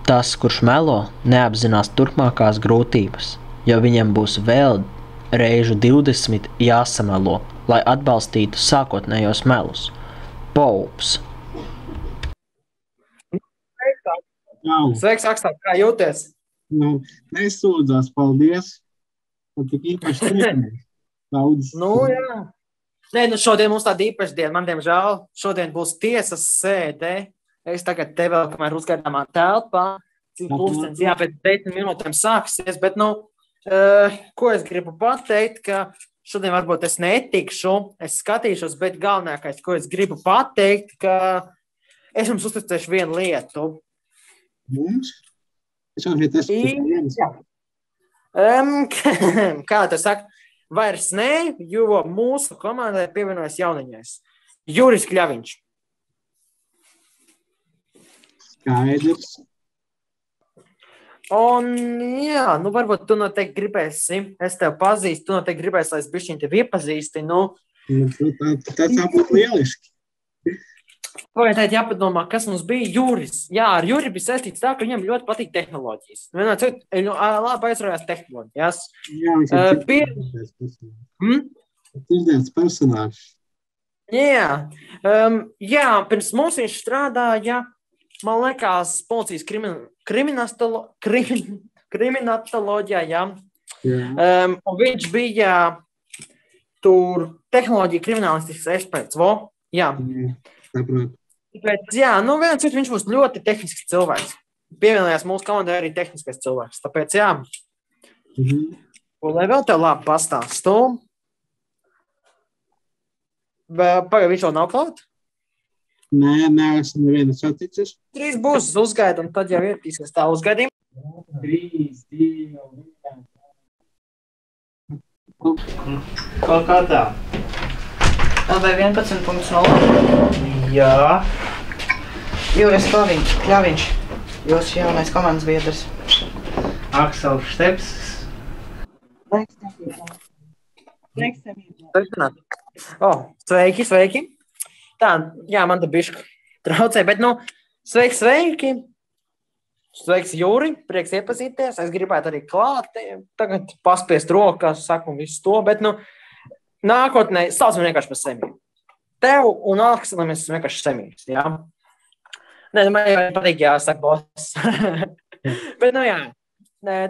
Tas, kurš melo, neapzinās turpmākās grūtības, jo viņam būs vēl reižu 20 jāsamelo, lai atbalstītu sākotnējos melus. Poulps. Sveiks, Akstāv, kā jūties? Nesūdzās, paldies. Tik īpaši triemies. Daudz. Jā. Nē, šodien mums tāda īpaša diena. Man, diemžēl, šodien būs tiesas sēde. Es tagad te vēl, kamēr uzgaidāmā telpā, cik pulkstenis, pēc 10 minūtēm sāksies, bet, ko es gribu pateikt, ka šodien varbūt es netikšu, es skatīšos, bet galvenākais, ko es gribu pateikt, ka es jums uzticēšu vienu lietu. Mums? Es jau šeit esmu viens. Kā tu saki, vairs ne, jo mūsu komandai pievienojas jauniņais. Juris Kļaviņš. Skaidrs. Un, varbūt tu noteikti gribēsi, es tev pazīstu, tu noteikti gribēsi, lai es bišķiņ tev iepazīsti, Tas jābūt lieliski. Vai tēt jāpadomā, kas mums bija Juris? Jā, ar Juri bija saistīts tā, ka viņam ļoti patīk tehnoloģijas. Vienā labi aizraujās tehnoloģijas. Jā, viņš ir tirdēts personāžs. Jā, pirms mums viņš strādāja, man liekas, policijas kriminatoloģijā, jā. Un viņš bija tur tehnoloģija kriminālistikas eksperts, jā. Tāpēc, viens viņš būs ļoti tehnisks cilvēks. Pievienojās mūsu komandai arī tehniskais cilvēks. Tāpēc, Un lai vēl tev labi pastāstu. Pagaid, viņš vēl nav klāt? Nē, esmu nevienu saticis. 3 būs uzgaida, un tad jau ir pīskas tā uzgaidījuma. 3, 2, 1. Kaut kā tā. Vai 11.0? Jā. Juris Kļaviņš, jūsu jaunais komandas biedrs. Aksels Šteps. Sveiki. Tā, man te bišķi traucē, bet, sveiki. Sveiks, Jūri, prieks iepazīties. Es gribētu arī klāt, tagad paspiest rokas, saku visu to, bet, nākotnē saucam vienkārši par semiju. Tev un Akselim mēs esam vienkārši semijas, jā? Nē, man jau patīk, saka boss. Bet,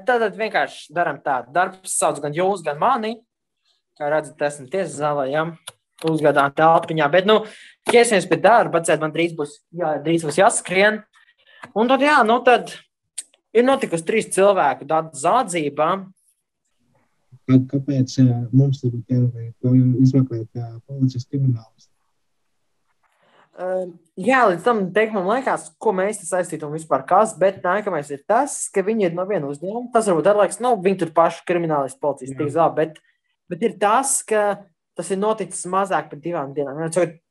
tad vienkārši daram tādu. Darbs sauc gan jūs, gan mani. Kā redzat, esam tiesas zālē, jā? Uzgadām telpiņā. Bet, ķersimies pie darba, man drīz būs jāskrien. Un tad, tad ir notikusi 3 cilvēku zādzība. Kāpēc mums ir izmeklēt policijas kriminālus? Līdz tam teikumam liekas, ko mēs te saistītu un vispār kas, bet nākamais ir tas, ka viņi ir no viena uzdevuma. Tas varbūt darlaiks, viņi tur paši kriminālisti policijas tiek zāli, bet ir tas, ka tas ir noticis mazāk par 2 dienām.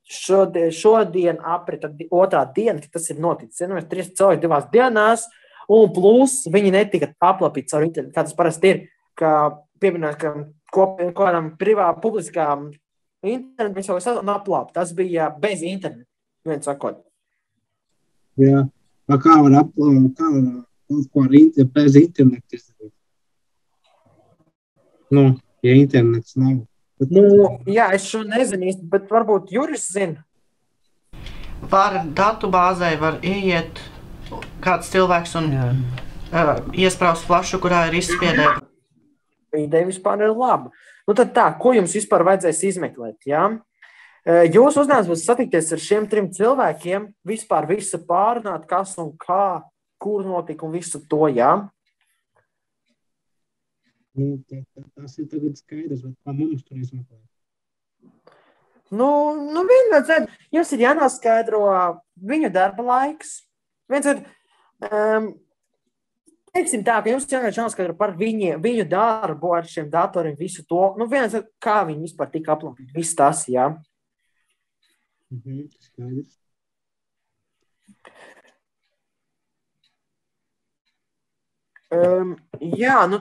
Šodien aprita 2. diena, ka tas ir noticis. 3 cilvēki 2 dienās, un plus viņi netika aplapīti caur internetu, kā tas parasti ir, ka pieminēt, ka kādam publiskām internetu viņš jau aplāp. Tas bija bez internetu, viens sakot. Jā, kā var aplāpt, kā var kaut ko ar bez internetu izdarīt? Ja internets nav. Es šo nezinu īsti, bet varbūt Juris zina. Datu bāzē var ieiet kāds cilvēks un iespraust flašu, kurā ir izspiedēta. Ideja vispār ir laba. Tad tā, ko jums vispār vajadzēs izmeklēt, jā? Jūsu uzdevums būs satikties ar šiem 3 cilvēkiem, vispār visu pārunāt, kas un kā, kur notika un visu to, jā? Tas ir tagad skaidrs, bet kā mums tur izmeklēt? Vienmēr, jums ir jānoskaidro viņu darba laiks. Teiksim tā, ka jums jānoskaidro par viņu darbu ar šiem datoriem, visu to. Kā viņi vispār tika aplapīti, viss tas, jā. Skaidrs.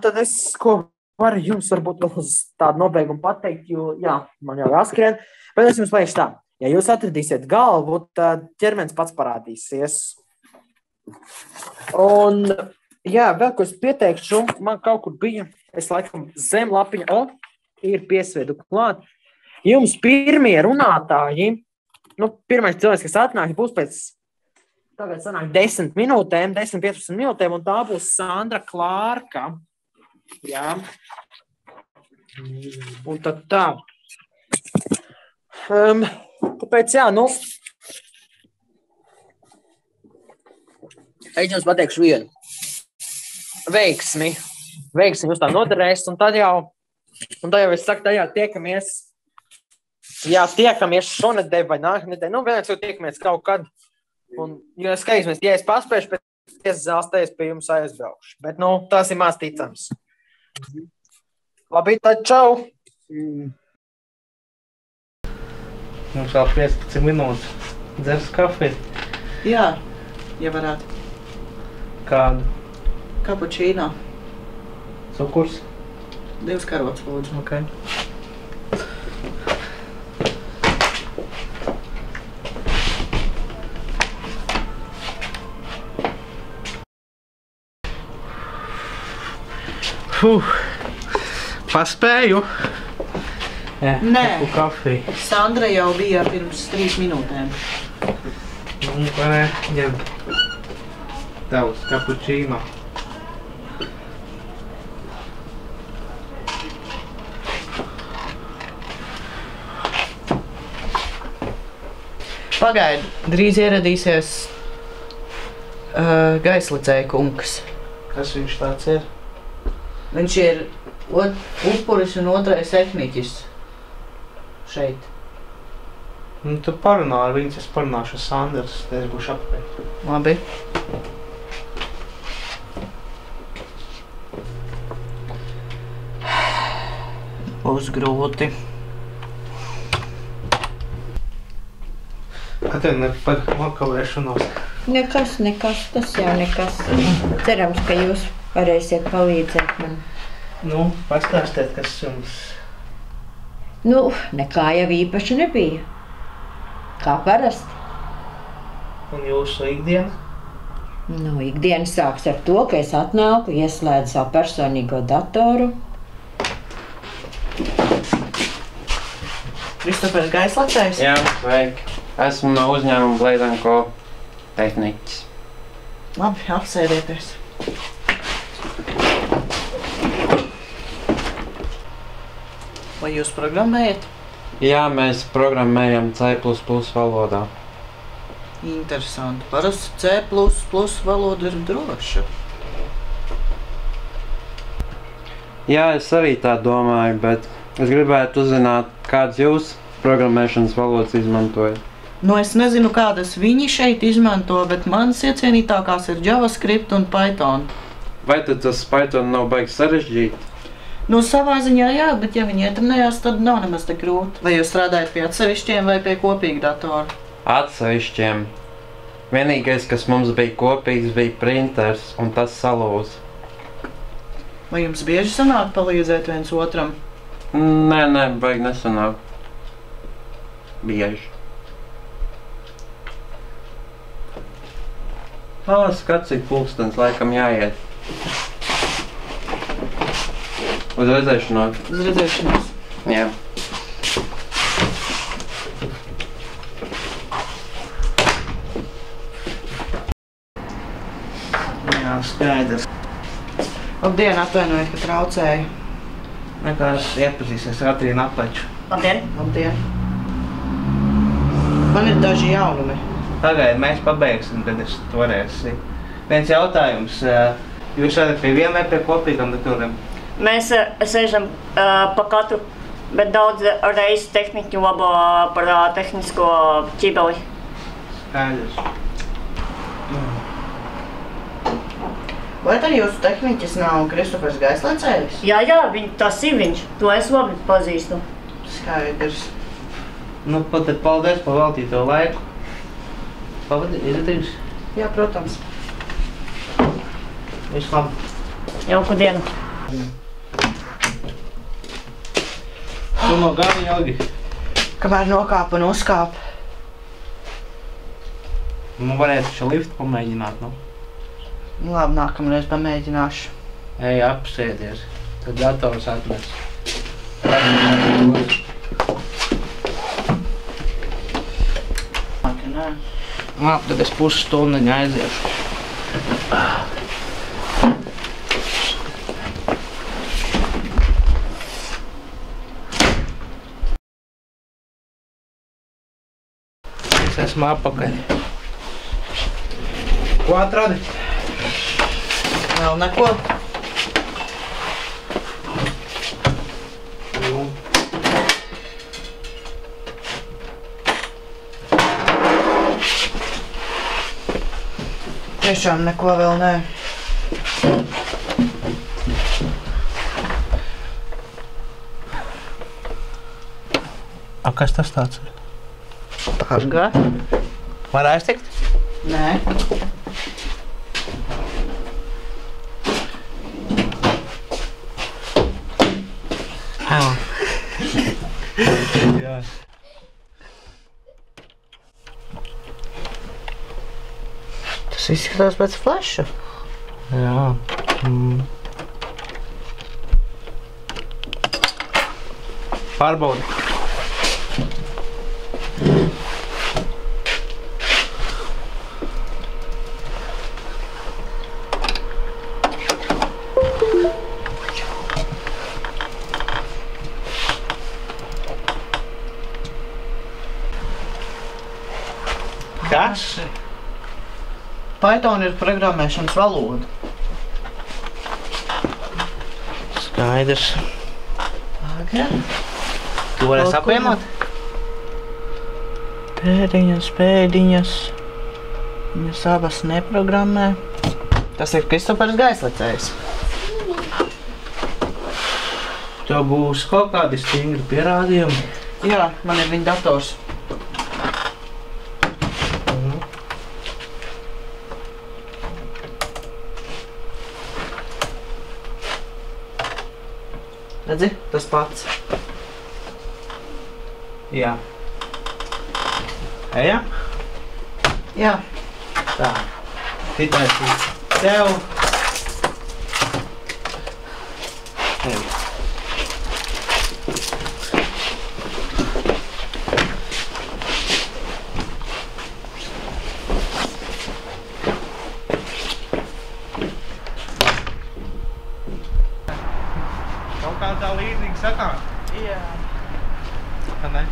Tad es, ko varu jums varbūt vēl uz tādu nobeigumu pateikt, jo, man jau jāskrien. Bet es jums paiešu tā, ja jūs atradīsiet galvu, tad ķermenis pats parādīsies. Un, jā, vēl ko es pieteikšu, man kaut kur bija, es laikam zem lapiņa, ir piesviedu klāt. Jums pirmie runātāji, pirmais cilvēks, kas atnāk, būs pēc, tagad sanāk 10 minūtēm, 10-15 minūtēm, un tā būs Sandra Klārka. Jā. Un tad tā. Tāpēc, jā, es jums pateikšu vienu. Veiksmi jūs tā noderēs, un tad jau es saku, tajā tiekamies šonedēļ vai nākamnedēļ. Vienais jau tiekamies kaut kad. Un, ja es paspēšu pēc tiesas zāles, pie jums aizbraukšu. Bet, tas ir maz ticams. Labi, tad čau! Mums vēl 15 minūtes. Dzers kafiju? Jā, ja varētu. Kādu? Kapučīno. Cukurs? 2 karotes, lūdzu. Ok. Paspēju. Jā, Nē. Kafiju. Sandra jau bija pirms 3 minūtēm. Ņem tavs kapučīno. Pagaidi, drīz ieradīsies gaislicēja kungs. Kas viņš tāds ir? Viņš ir upuris un otrais tehniķis šeit. Tu parunā ar viņus, es parunāšu ar Sanders, tad es būšu apakaļ. Labi. Būs grūti. Atvienu par nokavēšanos. Nekas, tas jau nekas. Cerams, ka jūs varēsiet palīdzēt man. Pastāstiet, kas jums... Nekā jau īpaši nebija. Kā parasti. Un jūsu ikdiena? Ikdiena sāks ar to, ka es atnāku, ieslēdzu savu personīgo datoru. Kristofers Gaislacējs? Jā, sveiki. Esmu no uzņēmuma Bleidenko tehniķis. Labi, apsēdieties. Vai jūs programmējat? Jā, mēs programmējam C++ valodā. Interesanti. Parasti C++ valoda ir droša. Jā, es arī tā domāju, bet es gribētu uzzināt, kādas jūs programmēšanas valodas izmantojat. Es nezinu, kādas viņi šeit izmanto, bet manas iecienītākās ir JavaScript un Python. Vai tad tas Python nav baigi sarežģīti? Savā ziņā jā, bet ja viņi ietrenējās, tad nav nemaz tik grūti. Vai jūs strādājat pie atsevišķiem vai pie kopīga datora? Atsevišķiem. Vienīgais, kas mums bija kopīgs, bija printers, un tas salūza. Vai jums bieži sanāk palīdzēt viens otram? Nē, baigi nesanāk. Bieži. Skats, cik pulkstens laikam jāiet. Uz redzēšanos. Uz redzēšanos. Jā. Jā, skaidrs. Labdien, atvainojiet, ka traucēju. Nekās iepazīsies ar Katrīnu Apaču. Labdien! Labdien. Man ir daži jaunumi. Pagaid, mēs pabeigsim, kad es to varēsi. Viens jautājums. Jūs varat pie viena vai pie kopīgam datoriem? Mēs sēžam pa katru, bet daudz reizes tehniķi labo par tehnisko ķibeli. Skaidrs. Vai tad jūsu tehniķis nav Kristofers Gaislacējs? Jā, tas ir viņš. To es labi pazīstu. Skaidrs. Tad paldies par veltīto laiku. Izradījums? Jā, protams. Viss labi. Jauku dienu. Tu no gāji ilgi? Kamēr nokāp un uzkāp. Varētu šo liftu pamēģināt, Labi, nākamreiz pamēģināšu. Ej, apsēdies. Tad dators atnes. Labi, tad es pusstundiņu aiziešu. Es esmu apakaļ. Ko atradi? Vēl neko. Tiešām neko vēl nē. A, kas tas tāds ir? Pagā. Var aiztikt? Nē. Jā. Tas izskatās pēc fleša. Jā. Pārbaudi. Kas? Python ir programmēšanas valoda. Skaidrs. Pagā. Tu varēsi apvienot? Pēdiņas. Viņas abas neprogrammē. Tas ir Kristofers Gaislecējs. Tev būs kaut kādi stingri pierādījumi? Jā, man ir viņa dators. Redzi, tas pats. Jā. Ejam? Jā. Tā. Šitais ir tev. Tev. Kaut kā tā līdzīgi sakām? Jā. Kā ne?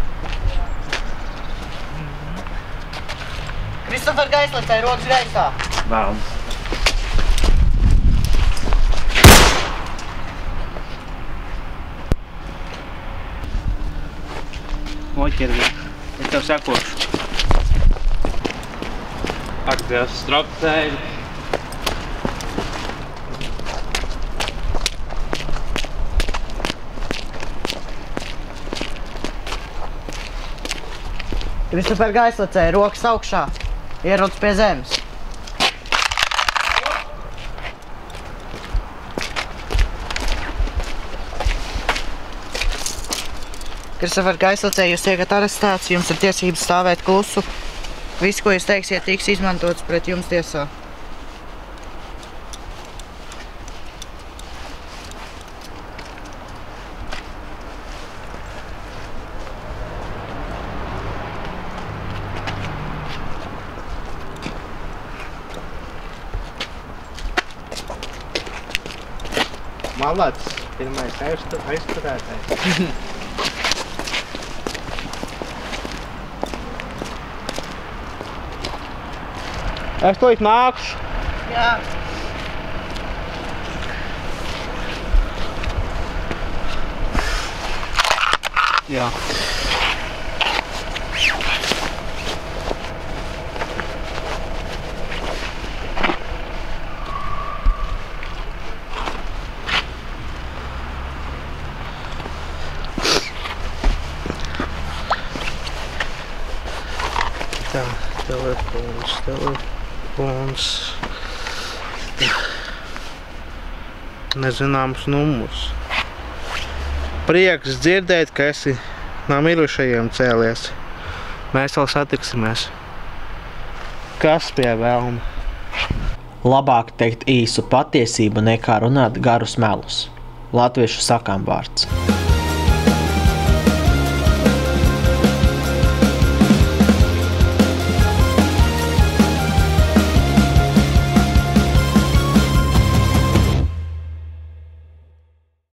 Kristofer Gaislecēj, rokas gaisā. Vēlams. Noķervi. Es tev sekošu. Ak, Dievs, stropceļi. Kristofer Gaislecēj, rokas augšā. Ierodas pie zemes. Kristofer Gaislecēj, jūs tiekat arestēts, jums ir tiesības stāvēt klusu. Viss, ko jūs teiksiet, tiks izmantots pret jums tiesā. Malāts, pirmais aizturētais. Es tūlīt nākšu. Jā. Jā. Tā, telefons. Nezināms numurs. Prieks dzirdēt, ka esi no mirušajiem cēlies. Mēs vēl satiksimies. Kas pie velna? Labāk teikt īsu patiesību nekā runāt garus melus. Latviešu sakām vārds.